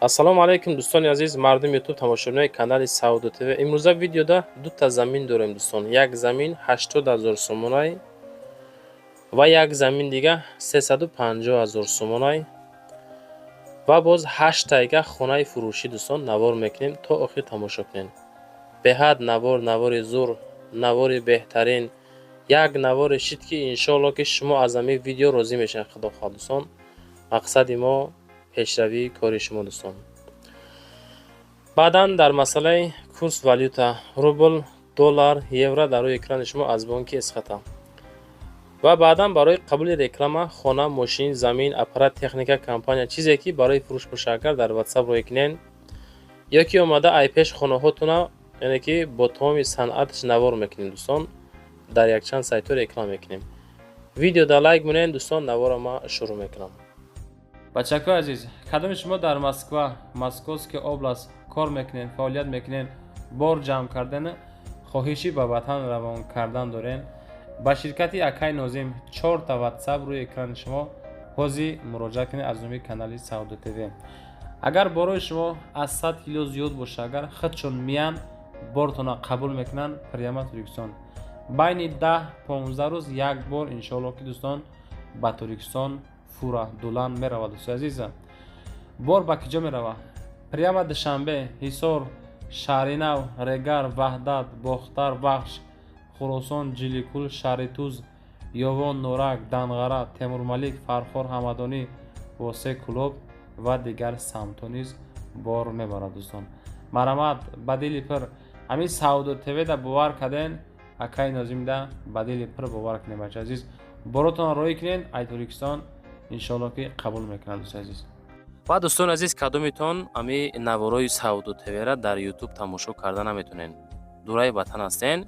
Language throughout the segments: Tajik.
ассалому алайкум дӯстони азиз, мардуми ютуб тамошобинони канали Саудо ТВ. Имрӯза видеода дута замин дорем дӯстон. Як замин 80,000 сомонай ва як замин дига 350,000 сомонай ва боз 8 тайга хонаи фурӯшӣ дӯстон навор мекунем. То охир тамошо кунем. Беҳад навори зур, навори беҳтарин, як навори шид ки иншоалло ки шумо аз ҳамин видео розӣ мешавед. Худо хоҳад дӯстон, мақсади мо пешравии кори шумо дӯстон. баъдан дар масъалаи курс валюта рубл, доллар, евро дар рӯи экрани шумо аз бонки эсхата. ва баъдан барои қабули реклама хона, мошин, замин, аппарат, техника, компания чизе ки барои фурӯш бошад агар дар WhatsApp рӯй кунен ё ки омада айпеш хонаҳотуна яъне ки бо тамоми санъатш навор мекунем дӯстон, дар якчанд сайтҳо реклама мекунем. Видеода лайк монен дӯстон, навора ма шурӯъ мекунам. Бачакои азиз, кадоми шумо дар Москва, Московский област кор мекунен, фаъолият мекунен, бор ҷамъ кардан, хоҳиши ба ватан равон кардан дорен, ба ширкати Акай Нозим 4 та WhatsApp рӯи экрани шумо ҳозир муроҷиат кунед аз номи канали Саудо ТВ. агар борои шумо аз 100 кило зиёд боша, агар худшон миян бортона қабул мекунанд, прямо Туркистон байни 10-15 рӯз як бор иншоалло ки дӯстон ба Туркистон фура дулан меравад. дӯстои азиза, бор ба киҷо меравад? Прямо Душанбе, Ҳисор, Шаҳринав, Регар, Ваҳдат, Бохтар Бахш, Хӯросон, Ҷиликул, Шаҳри Туз, Ёвон, Норак, Данғара, Темурмалик, Фархор, Ҳамадонӣ, Восе Кулоб ва дигар самтҳо низ бор мебарад. дӯстон, марамат ба дили пир ҳамин Саудо ТВ да бовар карден, Акай Нозимда ба дили пир бовар кунед. бача азиз, боротон роӣ кунед, ай Туркистон иншоалло ки қабул мекунад. дӯстои азиз, ва дӯстони азиз, кадомитон ами наворои Саудо ТВ-ра дар YouTube тамошо карда наметонен, дураи ватан ҳастен,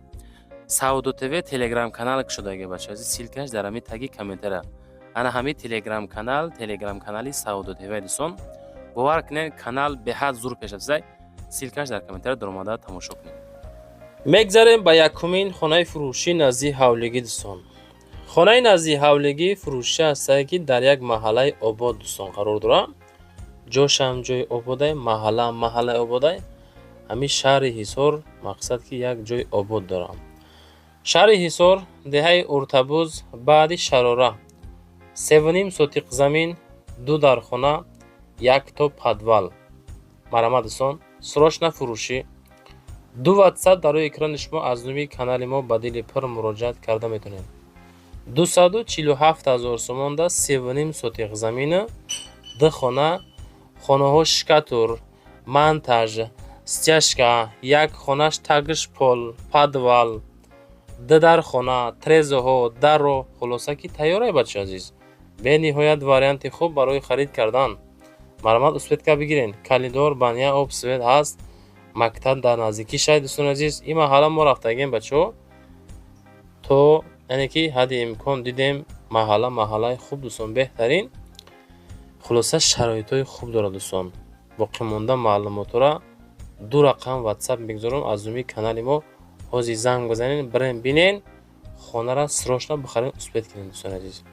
Саудо ТВ телеграм канал кушодаги бача азиз, силкаш дар ами таги комментара. ана ҳами телеграм канали Саудо ТВ дӯстон, бовар кунед, канал беҳад зур пешафзай, силкаш дар комментара дар омада тамошо кунед. мегзарем ба якумин хонаи фурӯшӣ назди ҳавлигӣ дӯстон. хонаи назди ҳавлигӣ фурӯшӣ ҳастае ки дар як маҳаллаи обод дӯстон қарор дорад. ҷошам ҷои ободай, маҳаллаи ободай, ҳамин шаҳри Ҳисор, мақсад ки як ҷои обод дорам. шаҳри Ҳисор, деҳаи Уртабуз, баъди Шарора, 3.5 сотиқ замин, 2 дар хона, 1 то подвал. марамат дӯстон, срочна фурӯшӣ. 2 WhatsApp дар рӯи экрани шумо аз номи канали мо ба дили пир муроҷиат карда метавонед. 247,000 сомонда 3.5 сотиқ замина, 2 хона, хонаҳо шкатур, монтаж, стяжка, як хонаш тагиш пол, подвал, 2 дар хона, трезоҳо, дарро, хулоса ки тайёрай бача азиз. бениҳоят варианти хуб барои харид кардан. марамат усветка бигирен, калидор, баня, об свет ҳаст, мактаб дар наздикии шаҳр. дӯстони азиз, ин маҳалла мо рафтагем бачаҳо, то яъне ки ҳадди имкон дидем маҳаллаи хуб дӯстон, беҳтарин, хулоса шароитҳои хуб дорад дӯстон. боқӣ монда маълумотро 2 рақам WhatsApp мегзорам аз номи канали мо, ҳозир занг бизанен, бирен бинен, хонара срочно бихарен, усвет кунед. дӯстони азиз,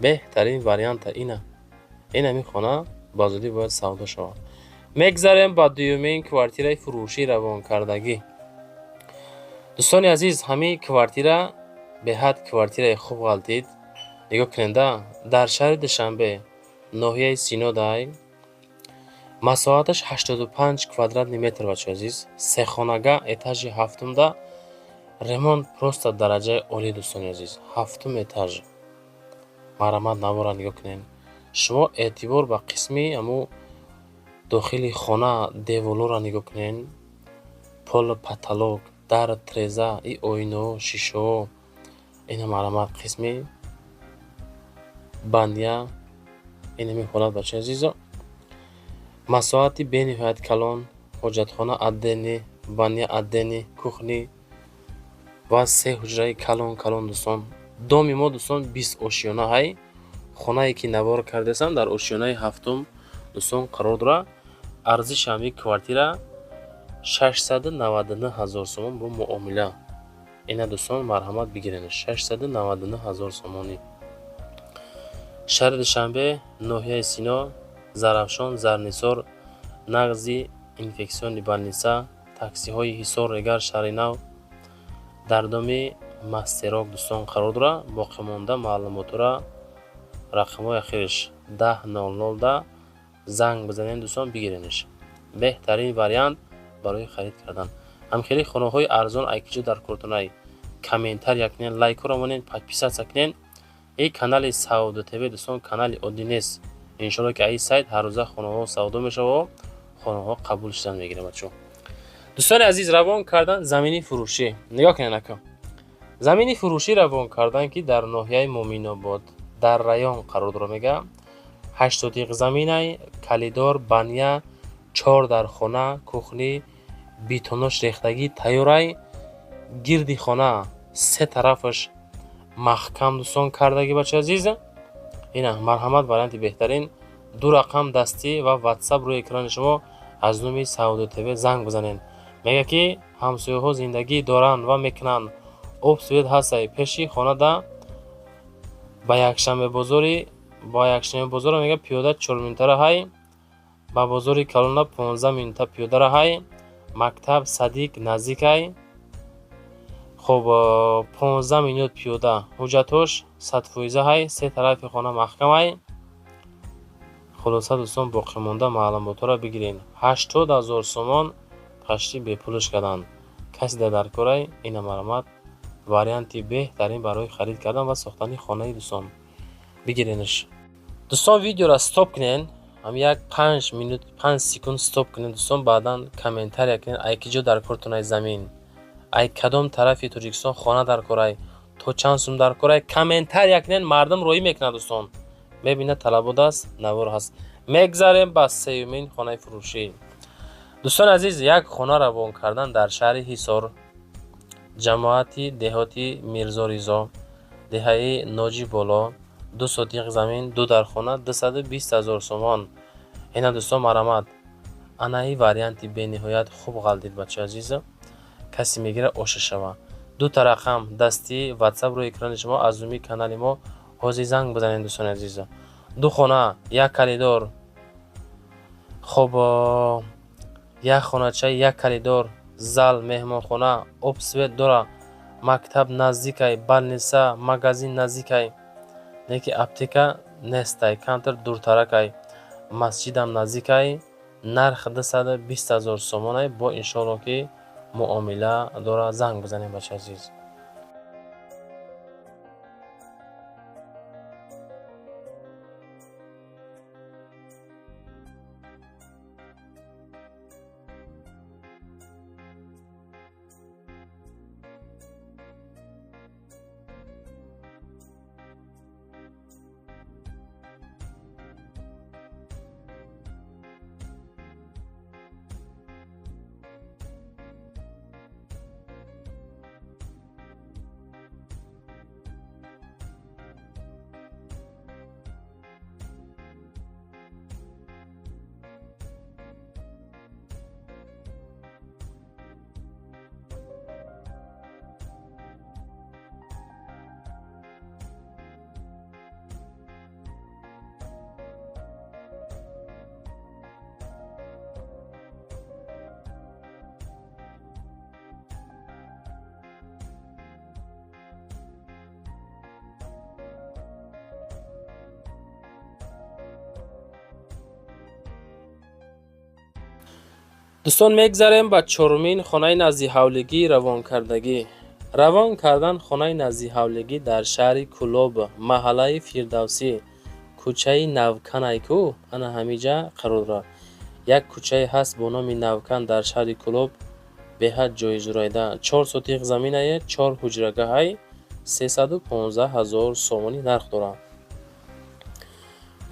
беҳтарин варианта ина ҳамин хона ба зудӣ бояд савдо шавад. мегзарем ба дуюмин квартираи фурӯшии равонкардагӣ. дӯстони азиз, ҳамин квартира беҳад квартираи хуб ғалтид. нигоҳ куненда, дар шаҳри Душанбе, ноҳияи Синодай, масоҳаташ 85 квадратный метр бача азиз, сехонага, этажи ҳафтумда, ремонт просто дараҷаи олӣ. дӯстони азиз, 7 этаж. марамат навора нигоҳ кунед. шумо эътибор ба қисми аму дохили хона деволора нигоҳ кунед, пол, потолок, дар, треза, и оинаҳо, шишаҳо, ина марамат қисми бандия, ин ҳамин ҳолат бача азизо. масоҳати бениҳоят калон, ҳоҷатхона аддени, бандия аддени, кухни ва 3 ҳуҷраи калон дӯстон. доми мо дӯстон 20 ошёна ҳай. хонае ки навор кардесам дар ошёнаи 7 дӯстон қарор дорад. арзиши ҳамин квартира 699,000 сомон бо муомила. ина дӯстон марҳамат бигирен, 699,000 сомонӣ. шаҳри Душанбе, ноҳияи Сино, Зарафшон, Зарнисор, нағзи инфексиони больница, таксиҳои ҳисор регар шаҳри нав дар доми мастерок дӯстон қарор дорад. боқимонда маълумотро рақамҳои ахириш 10:00 занг бизанед дӯстон бигирениш. беҳтарин вариант барои харид кардан. ҳамхели хонаҳои арзон айкиҷо дар кортунай комментар якнен лайкро монен подписатсия кунен. ин канали Сауду ТВ дӯстон канали оддӣ нест. иншоалло ки ин сайт ҳар рӯза хонаҳо савдо мешава, хонаҳо қабул шудан мегирад. бачо дӯстони азиз, равон кардан замини фурӯшӣ. нигоҳ кунед ака, замини фурӯшӣ равон кардан ки дар ноҳияи Моминобод дар район қарор дорад. мега 8 заминай калидор баня 4 дар хона кухни бетонош рехтагӣ тайёрай. гирди хона 3 тарафаш маҳкам дӯстон кардаги бачаи азиз. ина марҳамат варианти беҳтарин. 2 рақам дастӣ ва ватсап рӯи экрани шумо аз номи Сауду ТВ занг бизанед. мега ки ҳамсояҳо зиндагӣ доранд ва мекунанд. обсвет ҳастай пеши хонада ба якшанбе бозор мега пиёда 4 минута раҳай. ба бозори Калона 15 минута пиёда раҳай. мактаб Садиқ наздикай. хоб 15 минут пиёда. ҳуҷҷатош 100% ҳай. 3 тарафи хона маҳкамай. хулоса дӯстон боқимонда маълумотро бигирен. 80,000 сомон қашти бепулш кардан. каси дар корай. ина маълумот варианти беҳтарин барои харид кардан ва сохтани хонаи дӯстон бигиренш. дӯстон видеоро стоп кунен. як 5 минут 5 секунд стоп кунен дӯстон. баъдан комментария кунен ай ки ҷо дар кортунаи замин, ай кадом тарафи Тоҷикистон хона дар корай, то чанд сум дар корай. комментария кунен. мардум роӣ мекунад дӯстон. мебинад талабот аст, навор ҳаст. мегзарем ба сеюмин хонаи фурӯшӣ. дӯстони азиз, як хона равон кардан дар шаҳри Ҳисор, ҷамоати деҳоти Мирзоризо, деҳаи Ноҷи боло, 2 сотиқ замин, 2 дар хона, 220,000 сомон. ина дӯстон марҳамат, анаи варианти бениҳоят хуб ғалдид бачаи азиз. каси мегира оша шава. 2 та рақам дастӣ ватсап рӯи экрани шумо аз номи канали мо ҳозир занг бизанед дӯстони азиз. 2 хона, 1 калидор. хоб 1 хонача, 1 калидор, зал, меҳмонхона, обсвет дора, мактаб наздикай, больница, магазин наздикай, неки аптека нестай, камтар дуртаракай, масҷидам наздикай. нарх 220,000 сомонай. бо иншоалло ки муомила дора. занг бизанед бачаи азиз. дӯстон мегзарем ба чорумин хонаи назди равонкардагӣ. равон кардан хонаи назди дар шаҳри Кӯлоб, маҳаллаи Фирдавсӣ, кӯчаи Навканай ку ана ҳамиҷа қарор дорад. як кӯчае ҳаст бо номи Навкан дар шаҳри Кӯлоб. беҳад ҷои зурайда 4 сотиқ заминае, 4 ҳуҷрагаҳай, 315,000 сомонӣ нарх дорад.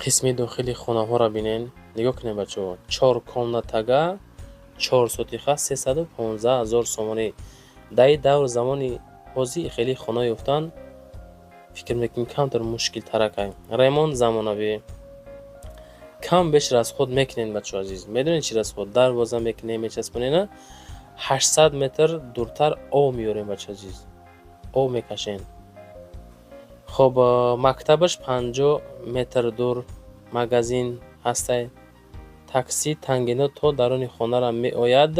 қисми дохили хонаҳоро бинен. нигоҳ кунед бачаҳо. 4 комнатага 4 сотиқа 315,000 сомонӣ. дар давр замони ҳозир хеле хона ёфтан фикр мекунем камтар мушкилтаракай. ремонт замонавӣ. кам беш расход мекунен бачаҳо азиз. медонед чи расход? дарвоза мекунем, мечаспонем. 800 метр дуртар об меёрем бачаҳо азиз. об мекашем. хоб мактабаш 50 метр дур магазин ҳастай. такси тангино то даруни хонарам меояд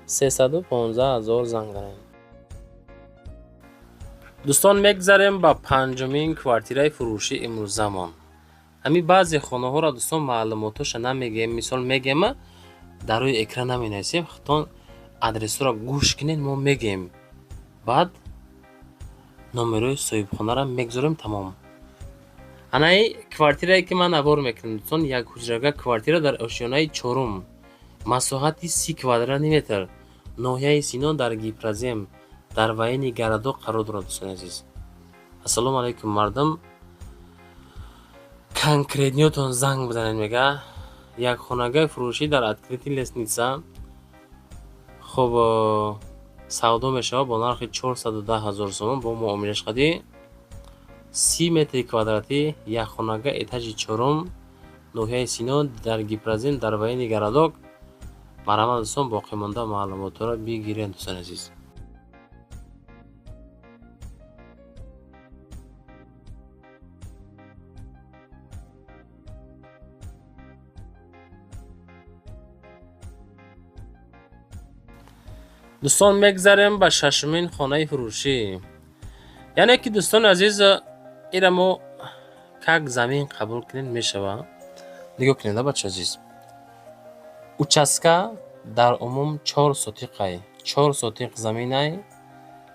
315,000 занг занед. дӯстон, мегзарем ба панҷумин квартираи фурӯшӣ имрӯзамон. ҳамин баъзе хонаҳоро дӯстон маълумоташа намегем, мисол мегем, дар рӯи экран наменависем, хатон адресҳоро гӯш кинед, мо мегем, баъд номерои соҳибхонаро мегзорем. тамом. анаи квартирае ки ман абор мекунам дӯстон, як ҳуҷрага квартира дар ошёнаи чорум, масоҳати 30 квадрати метр, ноҳияи Синон дар Гипразем дар вайни Гарадоқ қарор дорад. дӯстони азиз, ассалому алайкум мардум, конкретниётон занг бизанед. мега як хонагаи фурӯшӣ дар открытии лестница. хуб, савдо мешава бо нархи 410,000 сомон бо муомилаш қадӣ. 30 метри квадратӣ, як хонага, этажи чорум, ноҳияи Синон дар Гипразем дар вайни Гарадоқ. марҳамат дӯстон, боқимонда маълумотро бигиред. дӯстони азиз, дӯстон мегзарем ба шашумин хонаи фурӯшӣ. яъне ки дӯстони азиз, ира мо как замин қабул кунем мешава. нигоҳ кунед бачаҳои азиз, участка дар умум 4 сотиқай, 4 сотиқ заминай,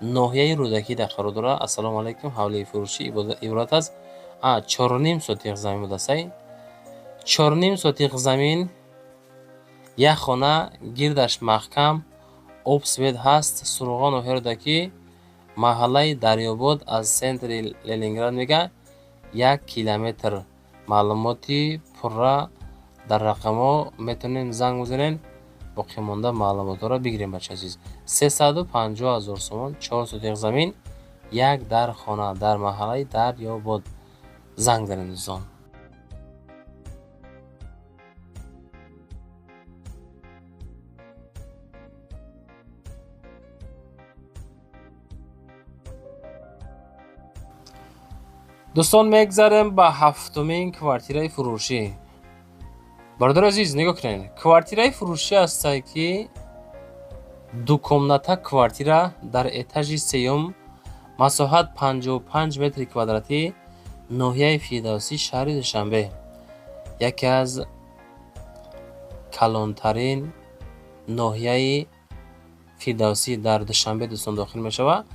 ноҳияи рӯдакида қарор дорад. ассалому алайкум, ҳавлии фурӯшӣ иборат аст 4.5 сотиқ замин будасай. 4.5 сотиқ замин, як хона, гирдаш маҳкам, обсвет ҳаст, суруға ноҳияи рӯдакӣ, маҳаллаи Дарёбод аз центри Ленинград мега 1 километр. маълумоти пурра дар рақамҳо метавонем занг бизанем, боқимонда маълумотро бигирем. бачаҳои азиз, 350,000 сомон, 4 сотиқ замин, як дар хона дар маҳаллаи Дарёбод. занг занед дӯстон. дӯстон, мегзарем ба ҳафтумин квартираи фурӯшӣ. бародари азиз, нигоҳ кунед, квартираи фурӯшӣ ҳастае ки дукомната квартира дар этажи сеюм, масоҳат 55 метри квадратӣ, ноҳияи Фирдавсӣ, шаҳри Душанбе. яке аз калонтарин ноҳияи Фирдавсӣ дар Душанбе дӯстон дохил мешавад.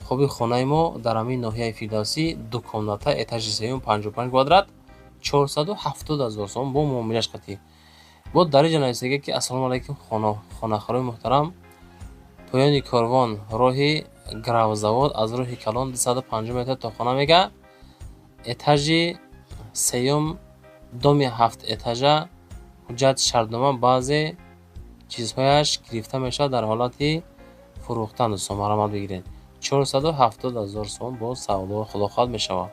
хоби хонаи мо дар ҳамин ноҳияи Фирдавсӣ, дукомната, этажи сеюм, 55 квадрат, 470,000 сомон бо муомилаш қатӣ. бо дар инҷо нависаги ки ассалому алайкум хонахӯрои муҳтарам, поёни корвон, роҳи гравзавод аз роҳи калон 250 метр то хона мега, этажи сеюм, доми 7 этажа, ҳуҷҷат шартнома, баъзе чизҳояш гирифта мешавад дар ҳолати фурӯхтан. дӯстон, марҳамат бигиред. 470,000 сомон бо савдо худохоҳ мешавад.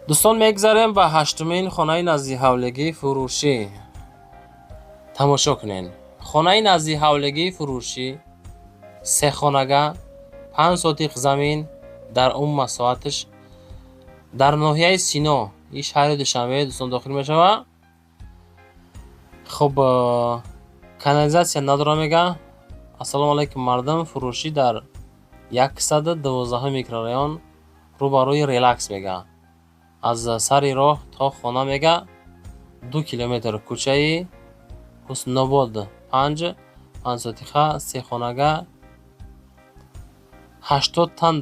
дӯстон, мегзарем ба ҳаштумин хонаи назди фурӯшӣ. тамошо кунед, хонаи назди ҳавлигии фурӯшӣ, се хонага, 5 сотиқ замин, дар умум масоҳаташ дар ноҳияи Сино, ин шаҳри Душанбе дӯстон дохил мешавад. хуб, канализатсия надора мега. ассалому алайкум мардум, фурӯшӣ дар 112 микрорайон, рӯбарӯи Релакс мега. аз сари роҳ то хона мега 2 километр. кӯчаи ҳуснобод 5 сотиқа, се хонага, 80 тан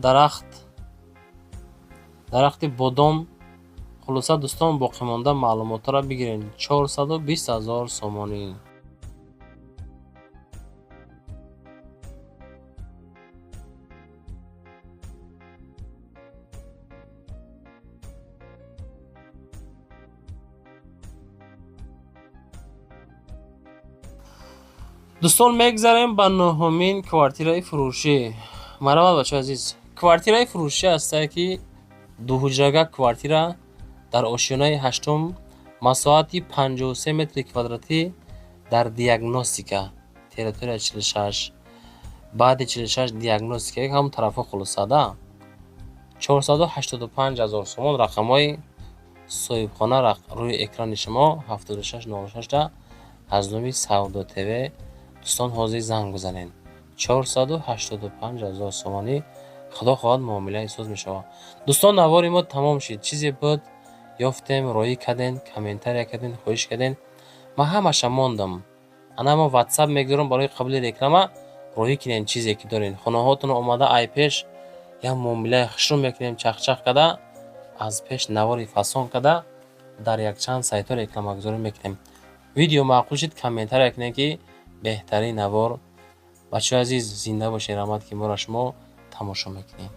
дарахти бодом. хулоса дӯстон, боқимонда маълумотро бигиред. 420,000 сомонӣ. дӯстон, мегзарем ба нӯҳумин квартираи фурӯшӣ. марҳамат бачаҳои азиз, квартираи фурӯшӣ ҳастае ки дуҳуҷрага квартира дар ошёнаи ҳаштум, масоҳати 53 метри квадратӣ, дар диагностика, территория 46, баъди 46 диагностика, ҳамон тарафҳо хулоса да. 485,000 сомон. рақамҳои соҳибхона рӯи экрани шумо 7606 аз номи Савдо ТВ. дӯстон ҳозир занг бизанед. 485,000 сомонӣ худо хоҳад муомилаи суд мешавад. дӯстон, навори мо тамом шид. чизе буд ёфтем, роӣ карден, комментария карден, хоҳиш карден. ман ҳамаша мондам. ана мо ватсап мегузорам барои қабули реклама. роҳӣ кинен чизе ки дорен. хонаҳотон омада ай пеш як муомилаи хушрӯ мекунем, чахчах када аз пеш навори фасон када дар якчанд сайтҳо рекламагузорӣ мекунем. видео маъқул шид, комментария кунед ки беҳтарин навор. бачаҳои азиз, зинда бошед. раҳмат ки моро шумо тамошо мекунед.